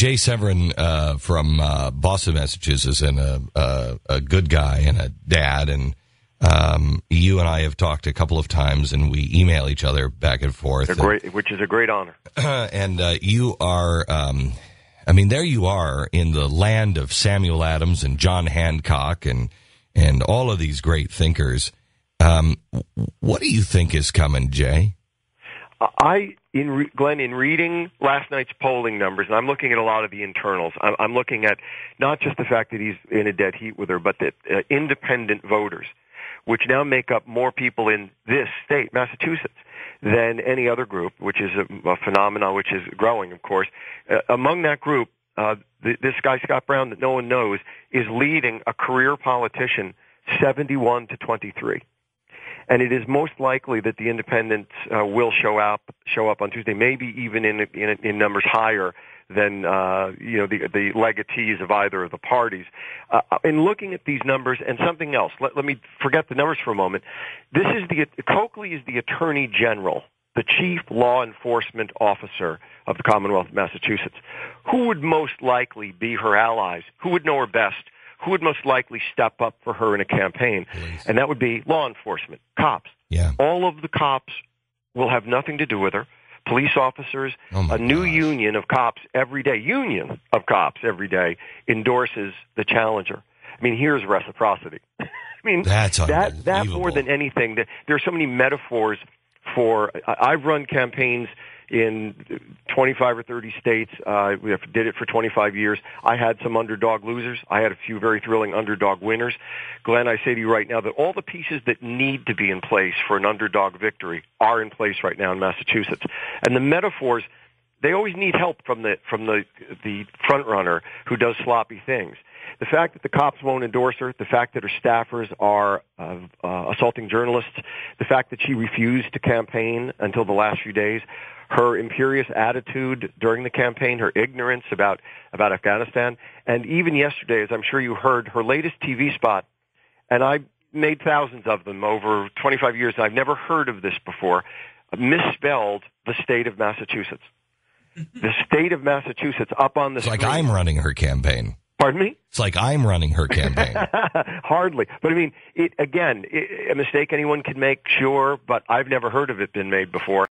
Jay Severin from Boston, Massachusetts, and a good guy and a dad. And you and I have talked a couple of times, and we email each other back and forth. Which is a great honor. And you are, there you are in the land of Samuel Adams and John Hancock and all of these great thinkers. What do you think is coming, Jay? Glenn, in reading last night's polling numbers, and I'm looking at a lot of the internals, I'm looking at not just the fact that he's in a dead heat with her, but that independent voters, which now make up more people in this state, Massachusetts, than any other group, which is a phenomenon which is growing, of course. Among that group, this guy, Scott Brown, that no one knows, is leading a career politician 71-23. And it is most likely that the independents will show up on Tuesday, maybe even in numbers higher than the legatees of either of the parties. In looking at these numbers, and something else, let me forget the numbers for a moment. Coakley is the Attorney General, the Chief Law Enforcement Officer of the Commonwealth of Massachusetts. Who would most likely be her allies? Who would know her best? Who would most likely step up for her in a campaign? Police. And that would be law enforcement, cops. Yeah. All of the cops will have nothing to do with her. Police officers, a new union of cops every day endorses the challenger. I mean, here's reciprocity. I mean, that's that more than anything, there are so many metaphors for. I've run campaigns in 25 or 30 states. We did it for 25 years. I had some underdog losers. I had a few very thrilling underdog winners. Glenn, I say to you right now that all the pieces that need to be in place for an underdog victory are in place right now in Massachusetts. And the metaphors, they always need help from the front runner who does sloppy things. The fact that the cops won't endorse her, the fact that her staffers are assaulting journalists, the fact that she refused to campaign until the last few days, her imperious attitude during the campaign, her ignorance about Afghanistan, and even yesterday, as I'm sure you heard, her latest TV spot, and I made thousands of them over 25 years, and I've never heard of this before, misspelled the state of Massachusetts. The state of Massachusetts up on the screen. It's like I'm running her campaign. Pardon me? It's like I'm running her campaign. Hardly. But I mean, a mistake anyone can make, sure, but I've never heard of it been made before.